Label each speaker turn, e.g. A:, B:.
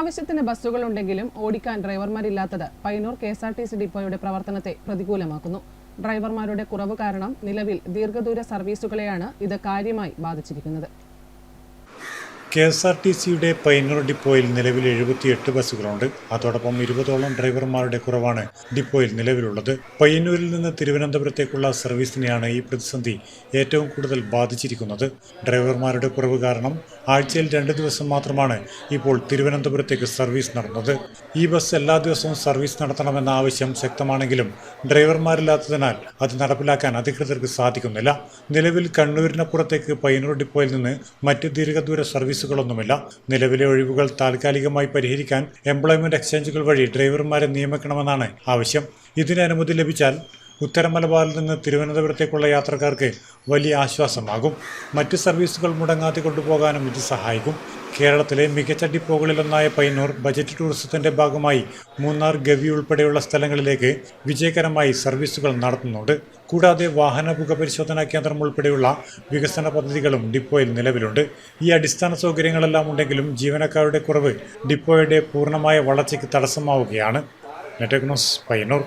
A: ആവശ്യത്തിന് ബസ്സുകളുണ്ടെങ്കിലും ഓടിക്കാൻ ഡ്രൈവർമാരില്ലാത്തത് പയ്യന്നൂർ കെ.എസ്.ആർ.ടി.സി ഡിപ്പോയുടെ പ്രവർത്തനത്തെ പ്രതികൂലമാക്കുന്നു. ഡ്രൈവർമാരുടെ കുറവ് കാരണം നിലവിൽ ദീർഘദൂര സർവീസുകളെയാണ് ഇത് കാര്യമായി ബാധിച്ചിരിക്കുന്നത്.
B: കെ.എസ്.ആർ.ടി.സിയുടെ പയ്യന്നൂർ ഡിപ്പോയിൽ നിലവിൽ 78 ബസ്സുകളുണ്ട്. അതോടൊപ്പം 20ഓളം ഡ്രൈവർമാരുടെ കുറവാണ് ഡിപ്പോയിൽ നിലവിലുള്ളത്. പയ്യന്നൂരിൽ നിന്ന് തിരുവനന്തപുരത്തേക്കുള്ള സർവീസിനെയാണ് ഈ പ്രതിസന്ധി ഏറ്റവും കൂടുതൽ ബാധിച്ചിരിക്കുന്നത്. ഡ്രൈവർമാരുടെ കുറവ് കാരണം ആഴ്ചയിൽ 2 ദിവസം മാത്രമാണ് ഇപ്പോൾ തിരുവനന്തപുരത്തേക്ക് സർവീസ് നടന്നത്. ഈ ബസ് എല്ലാ ദിവസവും സർവീസ് നടത്തണമെന്ന ആവശ്യം ശക്തമാണെങ്കിലും ഡ്രൈവർമാരില്ലാത്തതിനാൽ അത് നടപ്പിലാക്കാൻ അധികൃതർക്ക് സാധിക്കുന്നില്ല. നിലവിൽ കണ്ണൂരിനപ്പുറത്തേക്ക് പയ്യന്നൂർ ഡിപ്പോയിൽ നിന്ന് മറ്റ് ദീർഘദൂര സർവീസുകളൊന്നുമില്ല. നിലവിലെ ഒഴിവുകൾ താൽക്കാലികമായി പരിഹരിക്കാൻ എംപ്ലോയ്മെന്റ് എക്സ്ചേഞ്ചുകൾ വഴി ഡ്രൈവർമാരെ നിയമിക്കണമെന്നാണ് ആവശ്യം. ഇതിന് അനുമതി ലഭിച്ചാൽ ഉത്തര മലബാറിൽ നിന്ന് തിരുവനന്തപുരത്തേക്കുള്ള യാത്രക്കാർക്ക് വലിയ ആശ്വാസമാകും. മറ്റ് സർവീസുകൾ മുടങ്ങാതെ കൊണ്ടുപോകാനും ഇത് സഹായിക്കും. കേരളത്തിലെ മികച്ച ഡിപ്പോകളിലൊന്നായ പയ്യന്നൂർ ബജറ്റ് ടൂറിസത്തിന്റെ ഭാഗമായി മൂന്നാർ, ഗവി ഉൾപ്പെടെയുള്ള സ്ഥലങ്ങളിലേക്ക് വിജയകരമായി സർവീസുകൾ നടത്തുന്നുണ്ട്. കൂടാതെ വാഹന പുകപരിശോധനാ കേന്ദ്രം ഉൾപ്പെടെയുള്ള വികസന പദ്ധതികളും ഡിപ്പോയിൽ നിലവിലുണ്ട്. ഈ അടിസ്ഥാന സൗകര്യങ്ങളെല്ലാം ഉണ്ടെങ്കിലും ജീവനക്കാരുടെ കുറവ് ഡിപ്പോയുടെ പൂർണ്ണമായ വളർച്ചയ്ക്ക് തടസ്സമാവുകയാണ്. Network news, Payyanur.